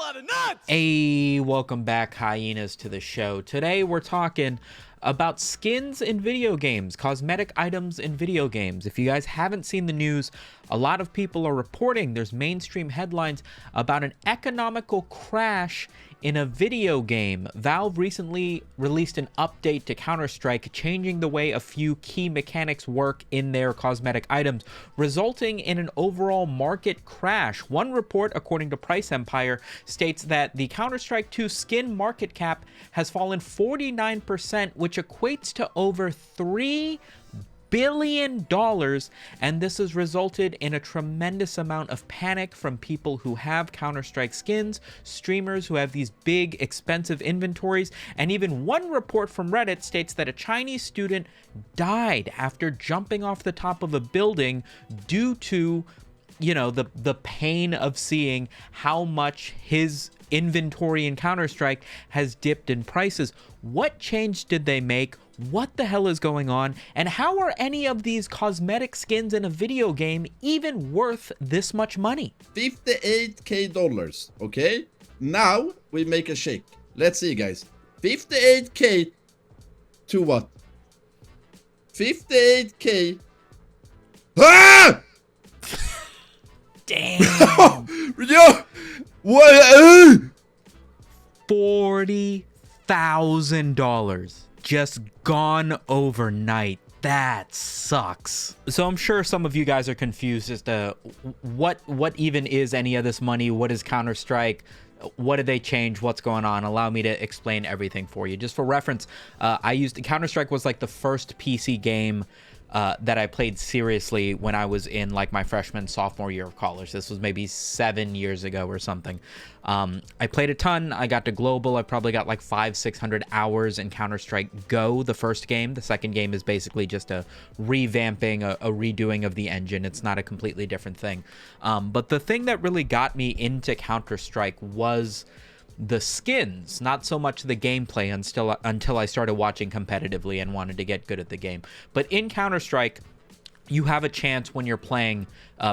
lot of nuts! Hey, welcome back, hyenas, to the show. Today we're talking about skins in video games, cosmetic items in video games. If you guys haven't seen the news, a lot of people are reporting there's mainstream headlines about an economical crash in a video game. Valve recently released an update to Counter-Strike, changing the way a few key mechanics work in their cosmetic items, resulting in an overall market crash. One report, according to Price Empire, states that the Counter-Strike 2 skin market cap has fallen 49%, which equates to over $3 billion, and this has resulted in a tremendous amount of panic from people who have Counter-Strike skins, streamers who have these big expensive inventories, and even one report from Reddit states that a Chinese student died after jumping off the top of a building due to, you know, the pain of seeing how much his inventory in Counter-Strike has dipped in prices. What change did they make? What the hell is going on? And how are any of these cosmetic skins in a video game even worth this much money? $58K, okay? Now we make a shake. Let's see, guys. 58K to what? 58K. Ah! Damn. Yo! What? $40,000 just gone overnight. That sucks. So I'm sure some of you guys are confused as to what even is any of this money. What is Counter-Strike? What did they change? What's going on? Allow me to explain everything for you. Just for reference, I used Counter-Strike was like the first PC game that I played seriously when I was in like my freshman, sophomore year of college. This was maybe 7 years ago or something. I played a ton. I got to global. I probably got like 500-600 hours in Counter-Strike Go, the first game. The second game is basically just a revamping, a redoing of the engine. It's not a completely different thing. But the thing that really got me into Counter-Strike was the skins, not so much the gameplay until I started watching competitively and wanted to get good at the game. But in Counter-Strike, you have a chance when you're playing,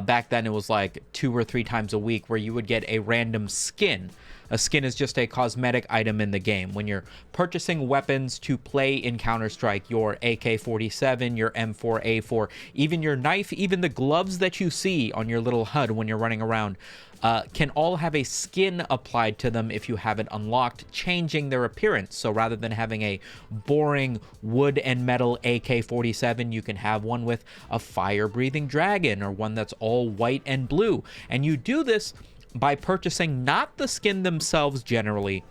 back then it was like 2 or 3 times a week, where you would get a random skin. A skin is just a cosmetic item in the game. When you're purchasing weapons to play in Counter-Strike, your AK-47, your M4A4, even your knife, even the gloves that you see on your little HUD when you're running around, can all have a skin applied to them if you have it unlocked, changing their appearance. So rather than having a boring wood and metal AK-47, you can have one with a fire-breathing dragon, or one that's all white and blue. And you do this by purchasing not the skin themselves generally,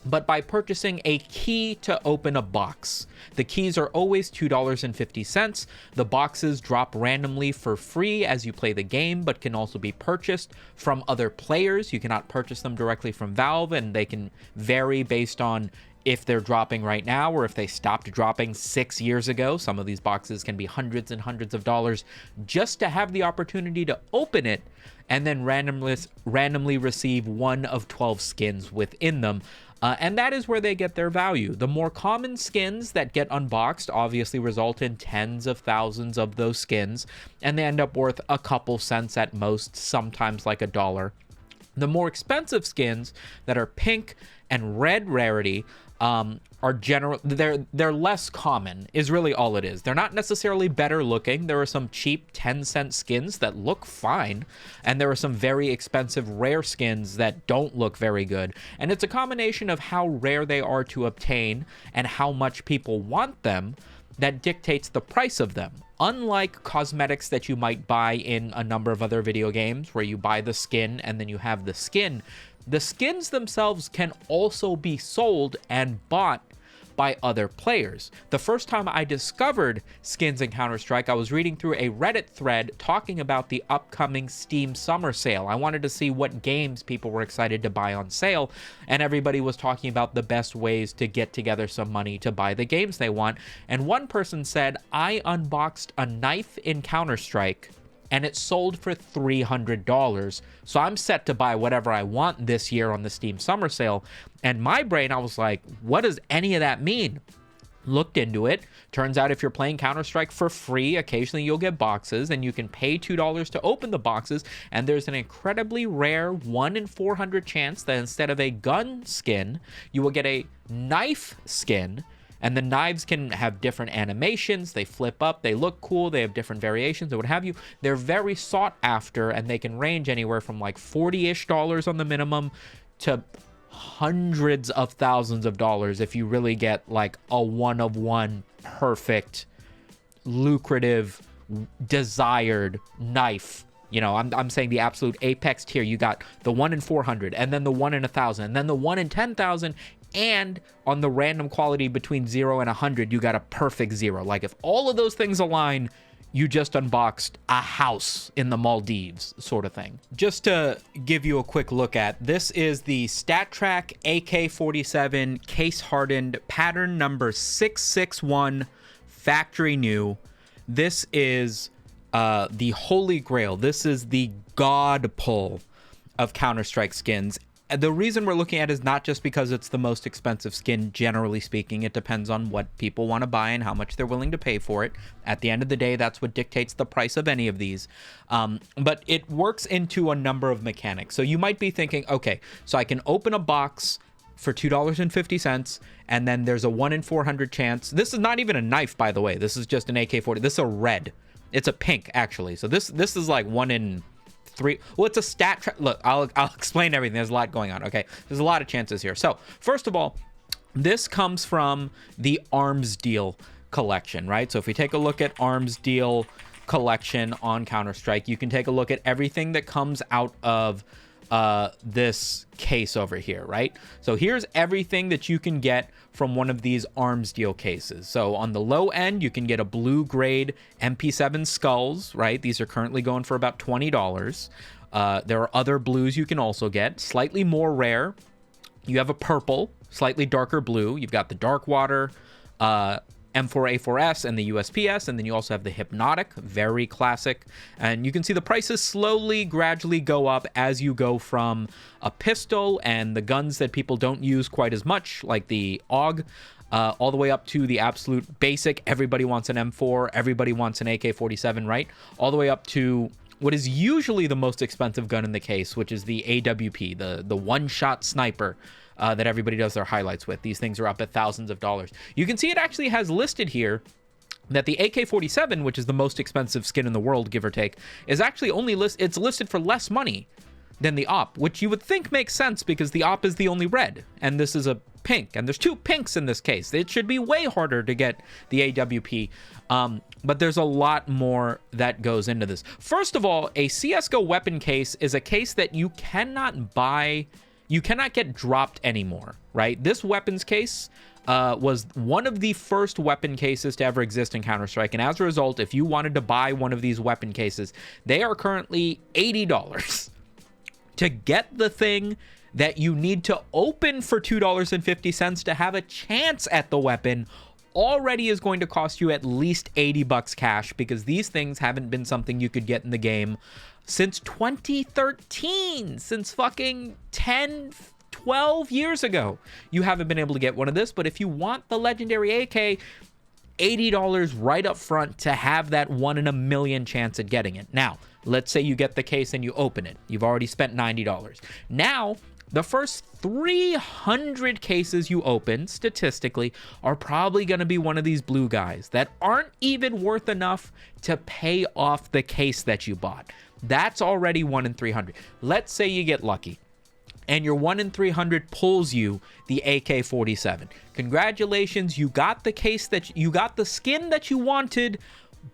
but by purchasing a key to open a box. The keys are always $2.50. The boxes drop randomly for free as you play the game, but can also be purchased from other players. You cannot purchase them directly from Valve, and they can vary based on if they're dropping right now or if they stopped dropping 6 years ago. Some of these boxes can be hundreds and hundreds of dollars just to have the opportunity to open it and then randomly receive one of 12 skins within them. And that is where they get their value. The more common skins that get unboxed obviously result in tens of thousands of those skins, and they end up worth a couple cents at most, sometimes like $1. The more expensive skins that are pink and red rarity are they're less common, is really all it is. They're not necessarily better looking. There are some cheap 10-cent skins that look fine, and there are some very expensive rare skins that don't look very good. And it's a combination of how rare they are to obtain and how much people want them that dictates the price of them. Unlike cosmetics that you might buy in a number of other video games where you buy the skin and then you have the skin, the skins themselves can also be sold and bought by other players. The first time I discovered skins in Counter-Strike, I was reading through a Reddit thread talking about the upcoming Steam summer sale. I wanted to see what games people were excited to buy on sale, and everybody was talking about the best ways to get together some money to buy the games they want. And one person said, I unboxed a knife in Counter-Strike and it sold for $300. So I'm set to buy whatever I want this year on the Steam summer sale. And my brain, I was like, what does any of that mean? looked into it. Turns out if you're playing Counter-Strike for free, occasionally you'll get boxes, and you can pay $2 to open the boxes, and there's an incredibly rare 1 in 400 chance that instead of a gun skin, you will get a knife skin. And the knives can have different animations, they flip up, they look cool, they have different variations or what have you. They're very sought after, and they can range anywhere from like $40-ish on the minimum to hundreds of thousands of dollars if you really get like a one-of-one perfect, lucrative, desired knife. You know, I'm saying the absolute apex tier. You got the 1 in 400, and then the 1 in 1,000, and then the 1 in 10,000, and on the random quality between 0 and 100, you got a perfect 0. Like if all of those things align, you just unboxed a house in the Maldives sort of thing. Just to give you a quick look at, this is the StatTrak AK-47 case hardened pattern number 661 factory new. This is the holy grail. This is the god pull of Counter-Strike skins. The reason we're looking at it is not just because it's the most expensive skin, generally speaking. It depends on what people want to buy and how much they're willing to pay for it. At the end of the day, that's what dictates the price of any of these. But it works into a number of mechanics. So you might be thinking, okay, so I can open a box for $2.50, and then there's a 1 in 400 chance. This is not even a knife, by the way. This is just an AK-40. This is a red. It's a pink, actually. So this is like 1 in 3. Well, it's a stat. Look, I'll explain everything. There's a lot going on. Okay, there's a lot of chances here. So first of all, this comes from the Arms Deal collection, right? So if we take a look at Arms Deal collection on Counter-Strike, you can take a look at everything that comes out of this case over here, right? So here's everything that you can get from one of these Arms Deal cases. So on the low end, you can get a blue grade MP7 skulls, right? These are currently going for about $20. There are other blues you can also get, slightly more rare. You have a purple, slightly darker blue. You've got the Dark Water, M4A4S and the USPS, and then you also have the Hypnotic, very classic. And you can see the prices slowly, gradually go up as you go from a pistol and the guns that people don't use quite as much, like the AUG, all the way up to the absolute basic. Everybody wants an M4, everybody wants an AK-47, right? All the way up to what is usually the most expensive gun in the case, which is the AWP, the one-shot sniper. That everybody does their highlights with. These things are up at thousands of dollars. You can see it actually has listed here that the AK-47, which is the most expensive skin in the world, give or take, is actually it's listed for less money than the AWP, which you would think makes sense because the AWP is the only red, and this is a pink, and there's 2 pinks in this case. It should be way harder to get the AWP, but there's a lot more that goes into this. First of all, a CSGO weapon case is a case that you cannot buy. You cannot get dropped anymore, right? This weapons case was one of the first weapon cases to ever exist in Counter-Strike. And as a result, if you wanted to buy one of these weapon cases, they are currently $80. To get the thing that you need to open for $2.50 to have a chance at the weapon already is going to cost you at least $80 cash, because these things haven't been something you could get in the game since 2013, since fucking 10, 12 years ago. You haven't been able to get one of this, but if you want the legendary AK, $80 right up front to have that 1 in a million chance at getting it. Now, let's say you get the case and you open it. You've already spent $90. Now, the first 300 cases you open, statistically, are probably going to be one of these blue guys that aren't even worth enough to pay off the case that you bought. That's already 1 in 300. Let's say you get lucky and your 1 in 300 pulls you the AK-47. Congratulations, you got the case you got the skin that you wanted,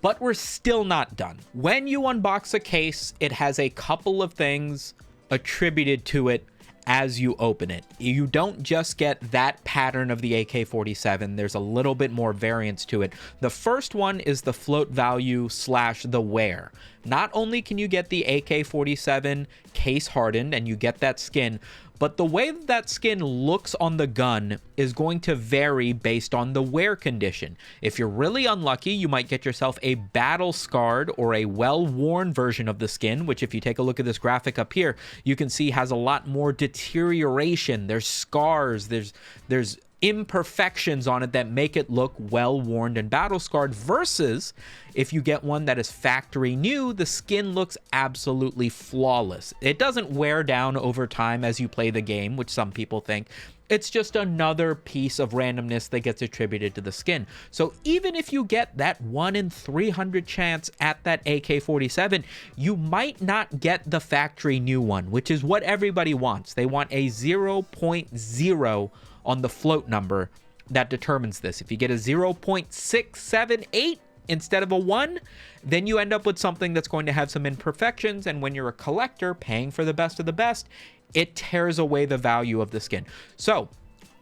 but we're still not done. When you unbox a case, it has a couple of things attributed to it as you open it. You don't just get that pattern of the AK-47. There's a little bit more variance to it. The first one is the float value / the wear. Not only can you get the AK-47 case hardened and you get that skin, but the way that skin looks on the gun is going to vary based on the wear condition. If you're really unlucky, you might get yourself a battle scarred or a well-worn version of the skin, which if you take a look at this graphic up here, you can see has a lot more deterioration. There's scars, there's imperfections on it that make it look well worn and battle scarred, versus if you get one that is factory new, the skin looks absolutely flawless. It doesn't wear down over time as you play the game, which some people think. It's just another piece of randomness that gets attributed to the skin. So even if you get that 1 in 300 chance at that AK-47, you might not get the factory new one, which is what everybody wants. They want a 0.0 on the float number that determines this. If you get a 0.678 instead of a 1, then you end up with something that's going to have some imperfections, and when you're a collector paying for the best of the best, it tears away the value of the skin. So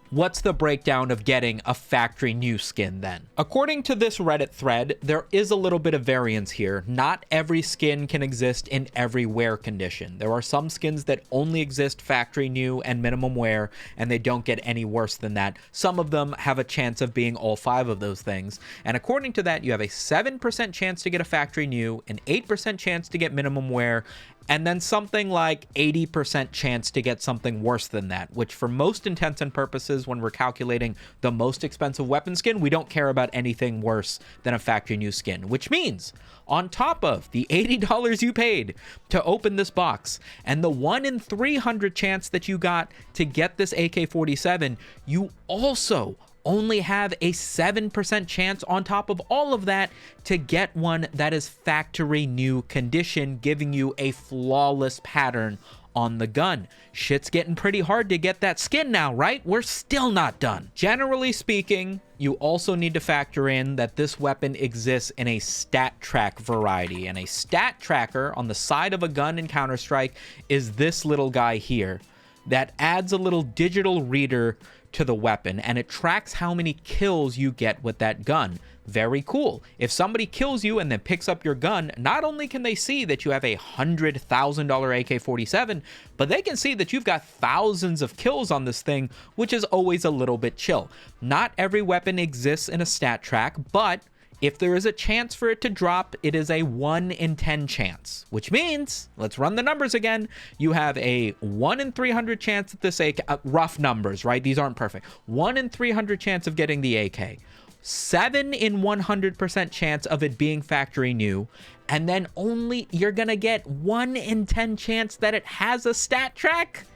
what's the breakdown of getting a factory new skin then? According to this Reddit thread, there is a little bit of variance here. Not every skin can exist in every wear condition. There are some skins that only exist factory new and minimum wear, and they don't get any worse than that. Some of them have a chance of being all 5 of those things. And according to that, you have a 7% chance to get a factory new, an 8% chance to get minimum wear, and then something like 80% chance to get something worse than that, which for most intents and purposes, when we're calculating the most expensive weapon skin, we don't care about anything worse than a factory new skin, which means on top of the $80 you paid to open this box and the 1 in 300 chance that you got to get this AK-47, you also only have a 7% chance on top of all of that to get one that is factory new condition, giving you a flawless pattern on the gun. Shit's getting pretty hard to get that skin now, right? We're still not done. Generally speaking, you also need to factor in that this weapon exists in a stat track variety, and a stat tracker on the side of a gun in Counter-Strike is this little guy here that adds a little digital reader to the weapon, and it tracks how many kills you get with that gun. Very cool. If somebody kills you and then picks up your gun, not only can they see that you have a $100,000 AK-47, but they can see that you've got thousands of kills on this thing, which is always a little bit chill. Not every weapon exists in a stat track, but if there is a chance for it to drop, it is a 1 in 10 chance, which means, let's run the numbers again. You have a 1 in 300 chance at this AK, rough numbers, right? These aren't perfect. 1 in 300 chance of getting the AK, 7 in 100% chance of it being factory new, and then only you're gonna get 1 in 10 chance that it has a stat track.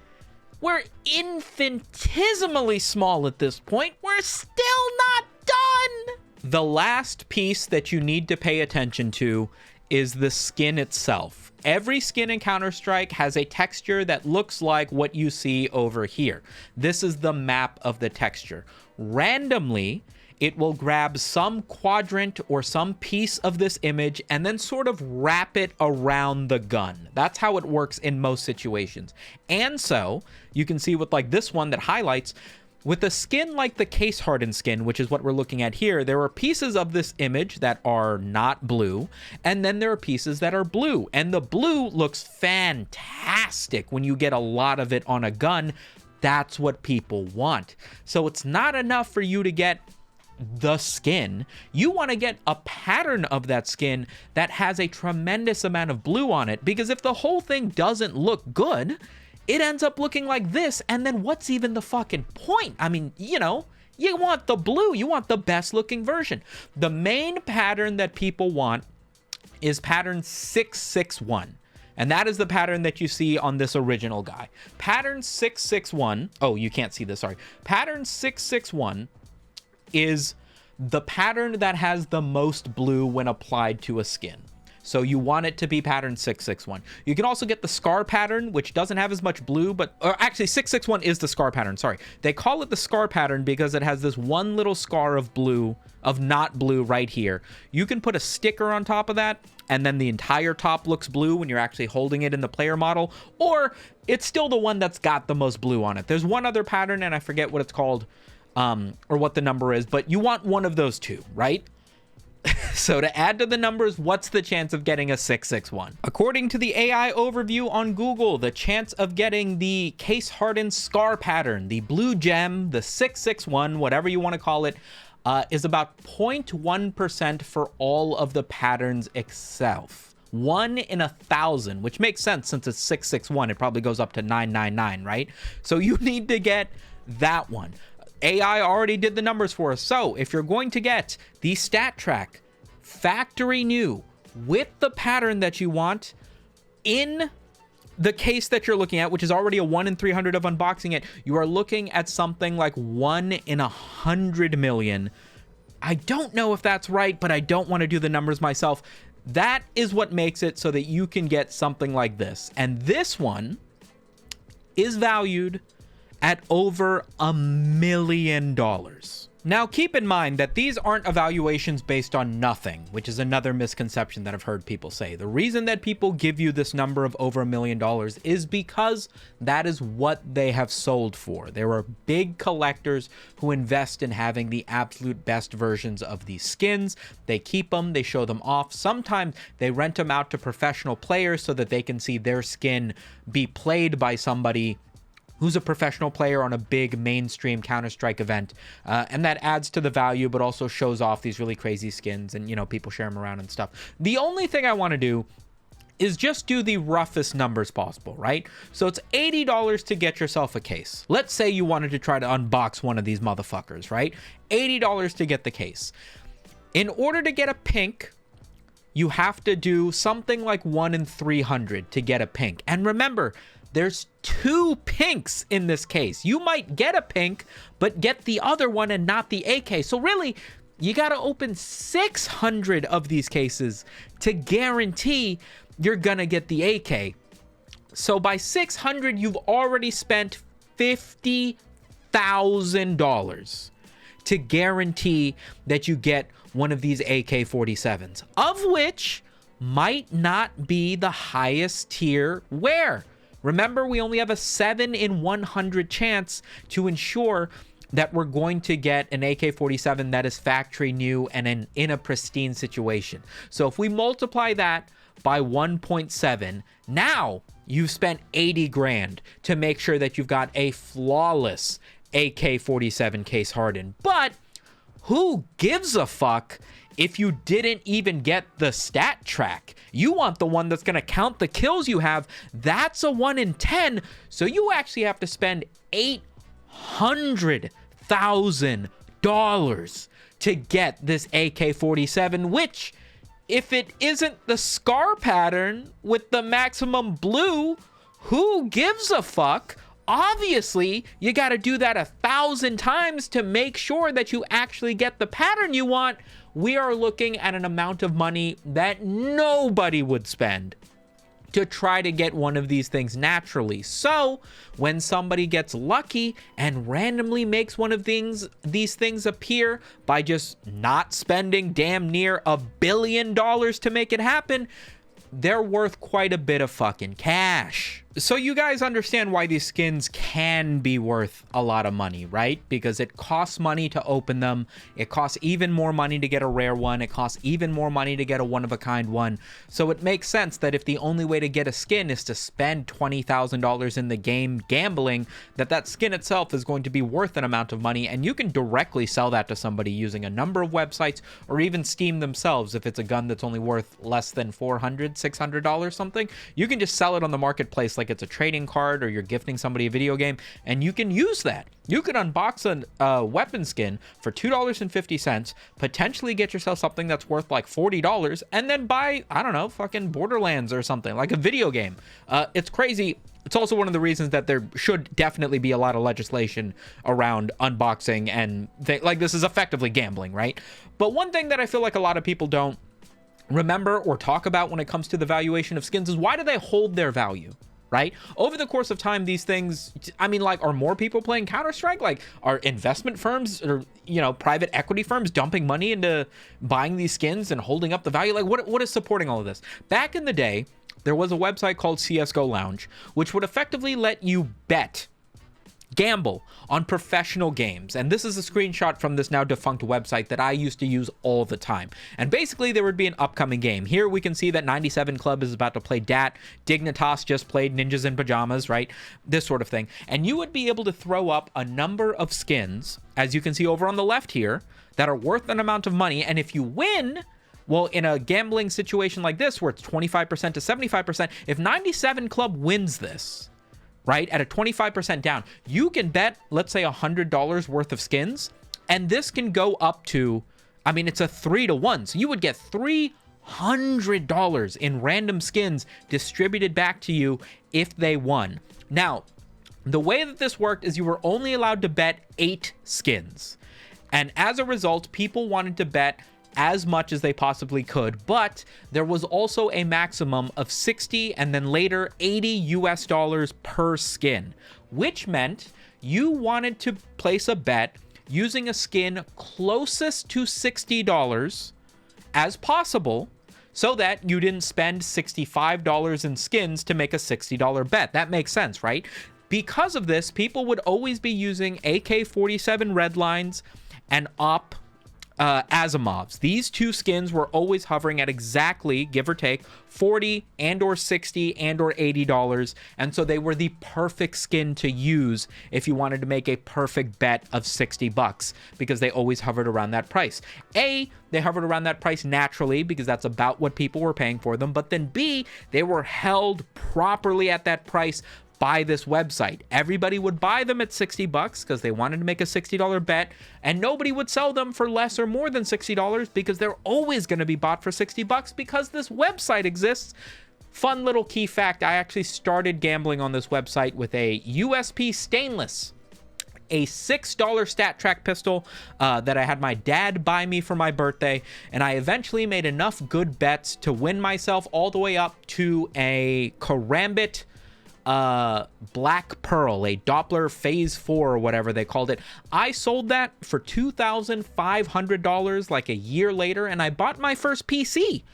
We're infinitesimally small at this point. We're still not done. The last piece that you need to pay attention to is the skin itself. Every skin in Counter-Strike has a texture that looks like what you see over here. This is the map of the texture. Randomly, it will grab some quadrant or some piece of this image and then sort of wrap it around the gun. That's how it works in most situations. And so you can see with like this one that highlights, with a skin like the case hardened skin, which is what we're looking at here, there are pieces of this image that are not blue, and then there are pieces that are blue. And the blue looks fantastic when you get a lot of it on a gun. That's what people want. So it's not enough for you to get the skin. You want to get a pattern of that skin that has a tremendous amount of blue on it, because if the whole thing doesn't look good, it ends up looking like this, and then what's even the fucking point? I mean, you know, you want the blue, you want the best looking version. The main pattern that people want is pattern 661. And that is the pattern that you see on this original guy. Pattern 661, oh, you can't see this, sorry. Pattern 661 is the pattern that has the most blue when applied to a skin. So you want it to be pattern 661. You can also get the scar pattern, which doesn't have as much blue, but or actually 661 is the scar pattern. Sorry. They call it the scar pattern because it has this one little scar of blue, of not blue right here. You can put a sticker on top of that, and then the entire top looks blue when you're actually holding it in the player model, or it's still the one that's got the most blue on it. There's one other pattern, and I forget what it's called, or what the number is, but you want one of those two, right? So to add to the numbers, what's the chance of getting a 661? According to the AI overview on Google, the chance of getting the case hardened scar pattern, the blue gem, the 661, whatever you want to call it, is about 0.1% for all of the patterns itself. 1 in 1,000, which makes sense since it's 661. It probably goes up to 999, right? So you need to get that one. AI already did the numbers for us. So if you're going to get the stat track factory new with the pattern that you want in the case that you're looking at, which is already a 1 in 300 of unboxing it, you are looking at something like 1 in 100 million. I don't know if that's right, but I don't want to do the numbers myself. That is what makes it so that you can get something like this. And this one is valued at over $1 million. Now, keep in mind that these aren't evaluations based on nothing, which is another misconception that I've heard people say. The reason that people give you this number of over $1 million is because that is what they have sold for. There are big collectors who invest in having the absolute best versions of these skins. They keep them, they show them off. Sometimes they rent them out to professional players so that they can see their skin be played by somebody who's a professional player on a big mainstream Counter-Strike event. And that adds to the value, but also shows off these really crazy skins and, you know, people share them around and stuff. The only thing I want to do is just do the roughest numbers possible, right? So it's $80 to get yourself a case. Let's say you wanted to try to unbox one of these motherfuckers, right? $80 to get the case. In order to get a pink, you have to do something like 1 in 300 to get a pink. And remember, there's 2 pinks in this case. You might get a pink, but get the other one and not the AK. So really, you got to open 600 of these cases to guarantee you're going to get the AK. So by 600, you've already spent $50,000 to guarantee that you get one of these AK-47s, of which might not be the highest tier wear. Remember, we only have a 7 in 100 chance to ensure that we're going to get an AK-47 that is factory new and in a pristine situation. So if we multiply that by 1.7, now you've spent 80 grand to make sure that you've got a flawless AK-47 case hardened. But who gives a fuck if you didn't even get the stat track? You want the one that's going to count the kills you have. That's a 1 in 10. So you actually have to spend $800,000 to get this AK-47, which, if it isn't the scar pattern with the maximum blue, who gives a fuck? Obviously, you got to do that 1,000 times to make sure that you actually get the pattern you want. We are looking at an amount of money that nobody would spend to try to get one of these things naturally. So when somebody gets lucky and randomly makes one of these things appear by just not spending damn near $1 billion to make it happen, they're worth quite a bit of fucking cash. So you guys understand why these skins can be worth a lot of money, right? Because it costs money to open them. It costs even more money to get a rare one. It costs even more money to get a one-of-a-kind one. So it makes sense that if the only way to get a skin is to spend $20,000 in the game gambling, that skin itself is going to be worth an amount of money, and you can directly sell that to somebody using a number of websites or even Steam themselves. If it's a gun that's only worth less than $400, $600 something, you can just sell it on the marketplace like it's a trading card or you're gifting somebody a video game, and you can use that. You can unbox a weapon skin for $2.50, potentially get yourself something that's worth like $40, and then buy, I don't know, fucking Borderlands or something, like a video game. It's crazy. It's also one of the reasons that there should definitely be a lot of legislation around unboxing and like this is effectively gambling, right? But one thing that I feel like a lot of people don't remember or talk about when it comes to the valuation of skins is, why do they hold their value? Right? Over the course of time, these things, I mean, like, are more people playing Counter-Strike? Like, are investment firms or, you know, private equity firms dumping money into buying these skins and holding up the value? Like, what is supporting all of this? Back in the day, there was a website called CSGO Lounge, which would effectively let you gamble on professional games. And this is a screenshot from this now defunct website that I used to use all the time. And basically there would be an upcoming game. Here we can see that 97 Club is about to play DAT. Dignitas just played Ninjas in Pajamas, right? This sort of thing. And you would be able to throw up a number of skins, as you can see over on the left here, that are worth an amount of money. And if you win, well, in a gambling situation like this, where it's 25% to 75%, if 97 Club wins this, right? At a 25% down, you can bet, let's say $100 worth of skins, and this can go up to, I mean, it's a 3-to-1. So you would get $300 in random skins distributed back to you if they won. Now, the way that this worked is you were only allowed to bet 8 skins. And as a result, people wanted to bet as much as they possibly could, but there was also a maximum of 60 and then later $80 per skin, which meant you wanted to place a bet using a skin closest to $60 as possible so that you didn't spend $65 in skins to make a $60 bet. That makes sense, right? Because of this, people would always be using AK-47 Redlines and Op Asimovs. These two skins were always hovering at exactly, give or take, $40 and or $60 and or $80, and so they were the perfect skin to use if you wanted to make a perfect bet of $60 because they always hovered around that price. A, they hovered around that price naturally because that's about what people were paying for them, but then B, they were held properly at that price by this website. Everybody would buy them at $60 because they wanted to make a $60 bet, and nobody would sell them for less or more than $60 because they're always going to be bought for $60 because this website exists. Fun little key fact, I actually started gambling on this website with a USP stainless, a $6 stat track pistol that I had my dad buy me for my birthday, and I eventually made enough good bets to win myself all the way up to a Karambit Black Pearl, a Doppler Phase 4 or whatever they called it. I sold that for $2,500 like a year later, and I bought my first PC,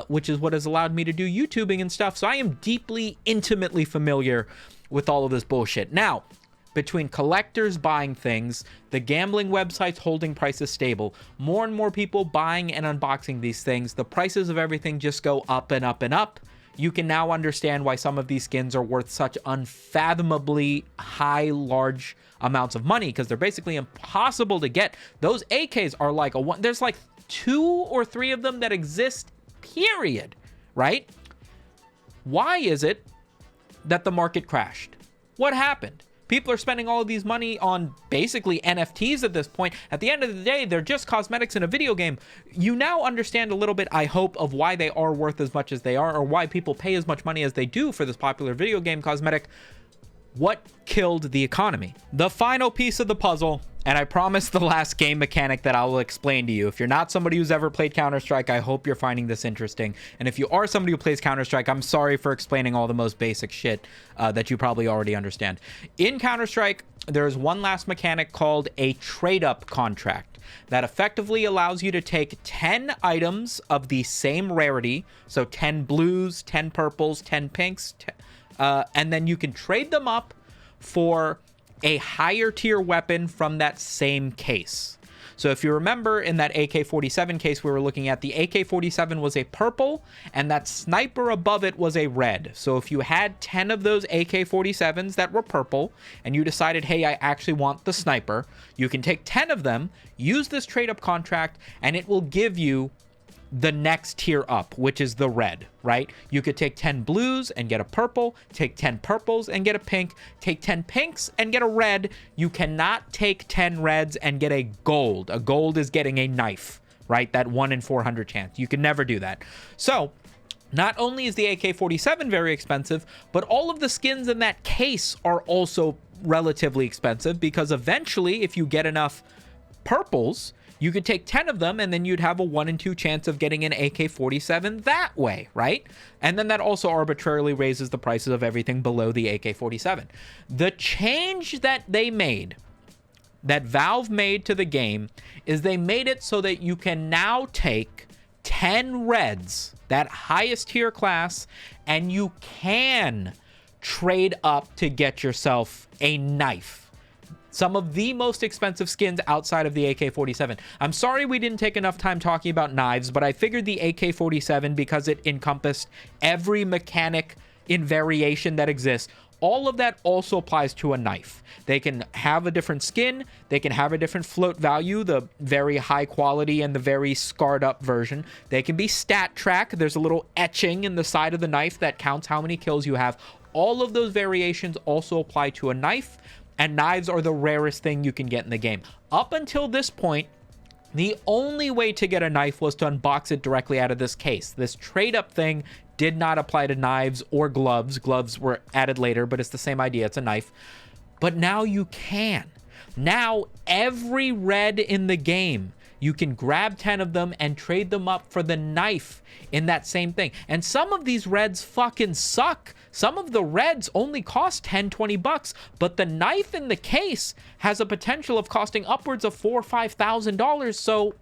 which is what has allowed me to do YouTubing and stuff. So I am deeply, intimately familiar with all of this bullshit. Now, between collectors buying things, the gambling websites holding prices stable, more and more people buying and unboxing these things, the prices of everything just go up and up and up. You can now understand why some of these skins are worth such unfathomably high, large amounts of money, because they're basically impossible to get. Those AKs are like there's like 2 or 3 of them that exist, period, right? Why is it that the market crashed? What happened? People are spending all of these money on basically NFTs at this point. At the end of the day, they're just cosmetics in a video game. You now understand a little bit, I hope, of why they are worth as much as they are, or why people pay as much money as they do for this popular video game cosmetic. What killed the economy? The final piece of the puzzle, and I promise the last game mechanic that I will explain to you. If you're not somebody who's ever played Counter-Strike, I hope you're finding this interesting. And if you are somebody who plays Counter-Strike, I'm sorry for explaining all the most basic shit that you probably already understand. In Counter-Strike, there's one last mechanic called a Tradeup contract that effectively allows you to take 10 items of the same rarity, so 10 blues, 10 purples, 10 pinks, and then you can trade them up for a higher tier weapon from that same case. So if you remember in that AK-47 case we were looking at, the AK-47 was a purple and that sniper above it was a red. So if you had 10 of those AK-47s that were purple and you decided, hey, I actually want the sniper, you can take 10 of them, use this trade-up contract, and it will give you the next tier up, which is the red, right? You could take 10 blues and get a purple, take 10 purples and get a pink, take 10 pinks and get a red. You cannot take 10 reds and get a gold. A gold is getting a knife, right? That 1 in 400 chance. You can never do that. So not only is the AK-47 very expensive, but all of the skins in that case are also relatively expensive, because eventually if you get enough purples, you could take 10 of them and then you'd have a 1 in 2 chance of getting an AK-47 that way, right? And then that also arbitrarily raises the prices of everything below the AK-47. The change that they made, that Valve made to the game, is they made it so that you can now take 10 reds, that highest tier class, and you can trade up to get yourself a knife. Some of the most expensive skins outside of the AK-47. I'm sorry we didn't take enough time talking about knives, but I figured the AK-47, because it encompassed every mechanic in variation that exists, all of that also applies to a knife. They can have a different skin, they can have a different float value, the very high quality and the very scarred up version. They can be stat track. There's a little etching in the side of the knife that counts how many kills you have. all of those variations also apply to a knife, and knives are the rarest thing you can get in the game. Up until this point, the only way to get a knife was to unbox it directly out of this case. This Tradeup thing did not apply to knives or gloves. Gloves were added later, but it's the same idea. It's a knife. But now you can. Now every red in the game, you can grab 10 of them and trade them up for the knife in that same thing. And some of these reds fucking suck. Some of the reds only cost 10, 20 bucks, but the knife in the case has a potential of costing upwards of $4,000 or $5,000. So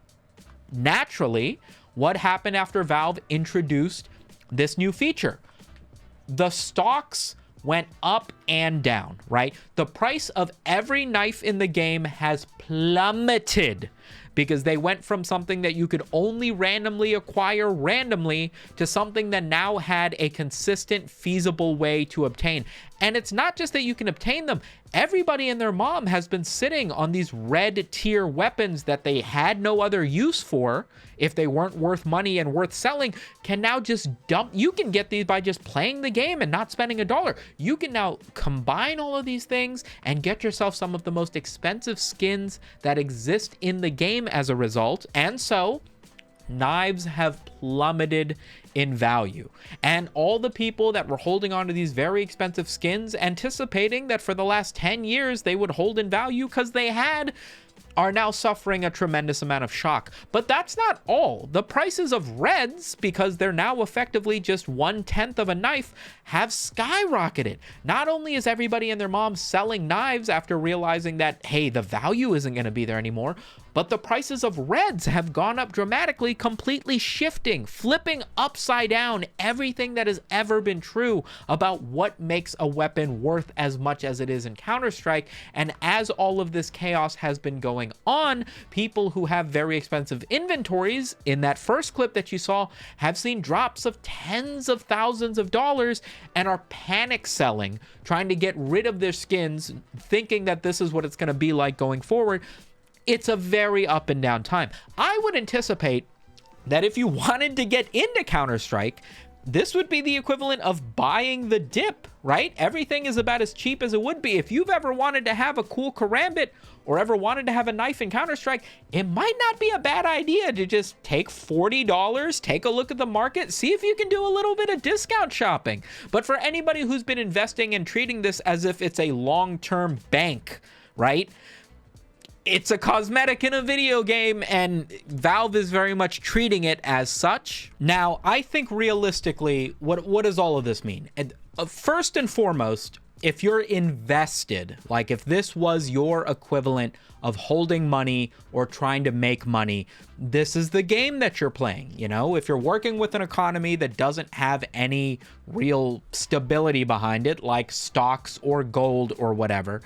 naturally, what happened after Valve introduced this new feature? The stocks went up and down, right? The price of every knife in the game has plummeted because they went from something that you could only randomly acquire randomly to something that now had a consistent, feasible way to obtain. And it's not just that you can obtain them. Everybody and their mom has been sitting on these red tier weapons that they had no other use for, if they weren't worth money and worth selling, can now just dump. You can get these by just playing the game and not spending $1. You can now combine all of these things and get yourself some of the most expensive skins that exist in the game as a result. And so knives have plummeted in value. And all the people that were holding on to these very expensive skins, anticipating that for the last 10 years they would hold in value because they had, are now suffering a tremendous amount of shock. But that's not all. The prices of reds, because they're now effectively just 1/10 of a knife, have skyrocketed. Not only is everybody and their mom selling knives after realizing that, hey, the value isn't going to be there anymore, but the prices of reds have gone up dramatically, completely shifting, flipping upside down everything that has ever been true about what makes a weapon worth as much as it is in Counter-Strike. And as all of this chaos has been going on, people who have very expensive inventories in that first clip that you saw have seen drops of tens of thousands of dollars and are panic selling, trying to get rid of their skins, thinking that this is what it's going to be like going forward. It's a very up and down time. I would anticipate that if you wanted to get into Counter-Strike, this would be the equivalent of buying the dip, right? Everything is about as cheap as it would be. If you've ever wanted to have a cool karambit or ever wanted to have a knife in Counter-Strike, it might not be a bad idea to just take $40, take a look at the market, see if you can do a little bit of discount shopping. But for anybody who's been investing and treating this as if it's a long-term bank, right? It's a cosmetic in a video game, and Valve is very much treating it as such. Now, I think realistically, what does all of this mean? And first and foremost, if you're invested, like if this was your equivalent of holding money or trying to make money, this is the game that you're playing. You know, if you're working with an economy that doesn't have any real stability behind it, like stocks or gold or whatever,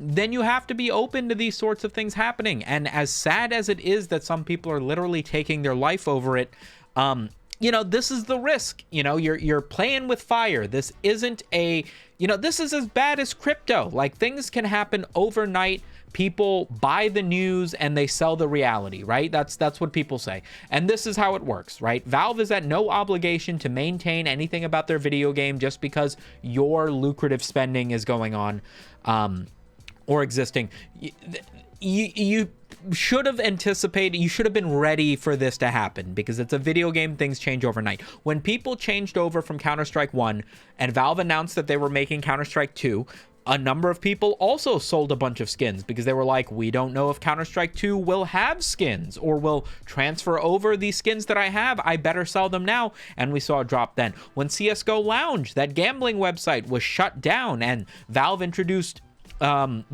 then you have to be open to these sorts of things happening. And as sad as it is that some people are literally taking their life over it, you know, this is the risk. You know, you're playing with fire. This isn't a, you know, this is as bad as crypto. Like, things can happen overnight. People buy the news and they sell the reality, right? That's what people say. And this is how it works, right? Valve is at no obligation to maintain anything about their video game just because your lucrative spending is going on, or existing. You should have anticipated, you should have been ready for this to happen, because it's a video game, things change overnight. When people changed over from Counter-Strike 1 and Valve announced that they were making Counter-Strike 2, a number of people also sold a bunch of skins because they were like, we don't know if Counter-Strike 2 will have skins or will transfer over these skins that I have. I better sell them now. And we saw a drop then. When CSGO Lounge, that gambling website, was shut down and Valve introduced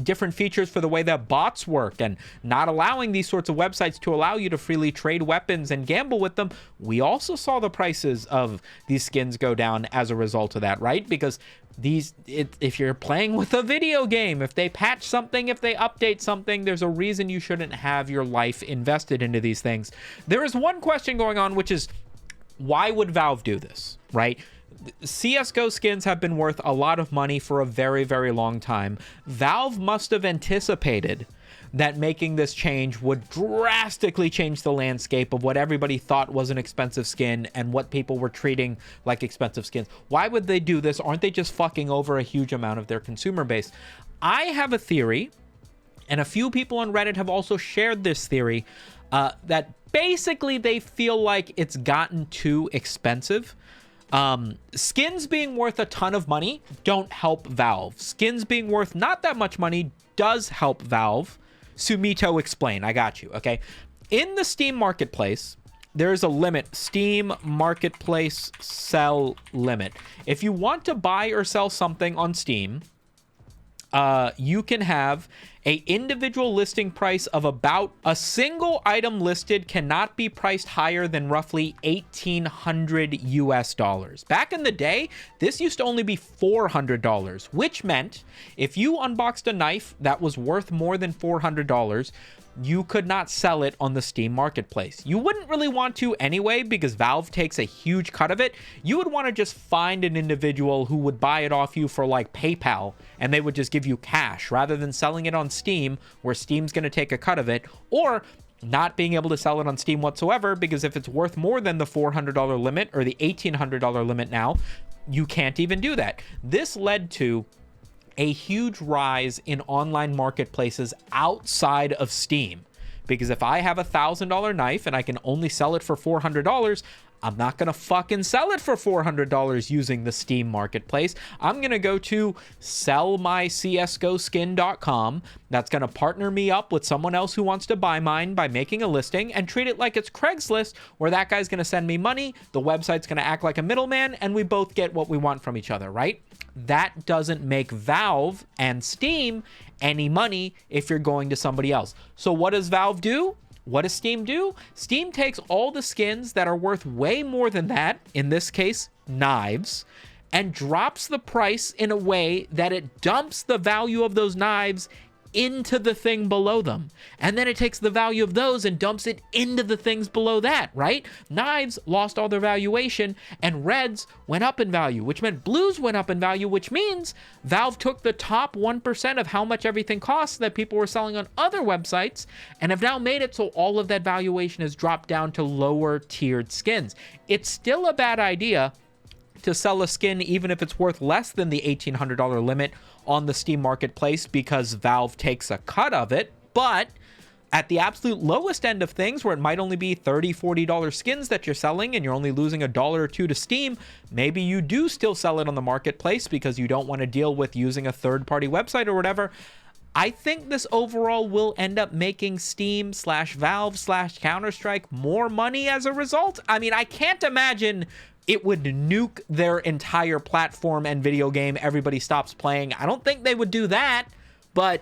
different features for the way that bots work and not allowing these sorts of websites to allow you to freely trade weapons and gamble with them, we also saw the prices of these skins go down as a result of that, right? Because if you're playing with a video game, if they patch something, if they update something, there's a reason you shouldn't have your life invested into these things. There is one question going on, which is, why would Valve do this, right? CSGO skins have been worth a lot of money for a very, very long time. Valve must have anticipated that making this change would drastically change the landscape of what everybody thought was an expensive skin and what people were treating like expensive skins. Why would they do this? Aren't they just fucking over a huge amount of their consumer base? I have a theory, and a few people on Reddit have also shared this theory, that basically they feel like it's gotten too expensive. Skins being worth a ton of money don't help Valve. Skins being worth not that much money does help Valve. Sumito, explain. I got you. Okay. In the Steam marketplace, there's a limit. Steam marketplace sell limit. If you want to buy or sell something on Steam, you can have a individual listing price of about a single item listed cannot be priced higher than roughly $1,800 US. Back in the day, this used to only be $400, which meant if you unboxed a knife that was worth more than $400, you could not sell it on the Steam marketplace. You wouldn't really want to anyway, because Valve takes a huge cut of it. You would want to just find an individual who would buy it off you for like PayPal, and they would just give you cash rather than selling it on Steam, where Steam's going to take a cut of it, or not being able to sell it on Steam whatsoever, because if it's worth more than the $400 limit or the $1,800 limit now, you can't even do that. This led to a huge rise in online marketplaces outside of Steam, because if I have $1,000 knife and I can only sell it for $400, I'm not gonna fucking sell it for $400 using the Steam marketplace. I'm gonna go to sellmycsgoskin.com. That's gonna partner me up with someone else who wants to buy mine by making a listing, and treat it like it's Craigslist, where that guy's gonna send me money, the website's gonna act like a middleman, and we both get what we want from each other, right? That doesn't make Valve and Steam any money if you're going to somebody else. So what does Valve do? What does Steam do? Steam takes all the skins that are worth way more than that, in this case, knives, and drops the price in a way that it dumps the value of those knives into the thing below them. And then it takes the value of those and dumps it into the things below that, right? Knives lost all their valuation, and reds went up in value, which meant blues went up in value, which means Valve took the top 1% of how much everything costs that people were selling on other websites, and have now made it so all of that valuation has dropped down to lower tiered skins. It's still a bad idea to sell a skin even if it's worth less than the $1,800 limit on the Steam marketplace, because Valve takes a cut of it. But at the absolute lowest end of things, where it might only be $30, $40 skins that you're selling and you're only losing $1 or $2 to Steam, maybe you do still sell it on the marketplace because you don't want to deal with using a third-party website or whatever. I think this overall will end up making Steam / Valve / Counter-Strike more money as a result. I mean, I can't imagine it would nuke their entire platform and video game. Everybody stops playing. I don't think they would do that, but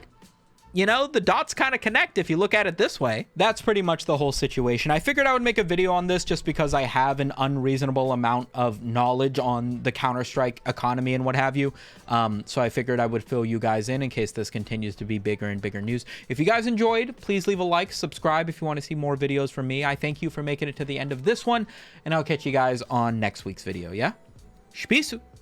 you know, the dots kind of connect if you look at it this way. That's pretty much the whole situation. I figured I would make a video on this just because I have an unreasonable amount of knowledge on the Counter-Strike economy and what have you. So I figured I would fill you guys in case this continues to be bigger and bigger news. If you guys enjoyed, please leave a like, subscribe if you want to see more videos from me. I thank you for making it to the end of this one, and I'll catch you guys on next week's video, yeah? Spisu!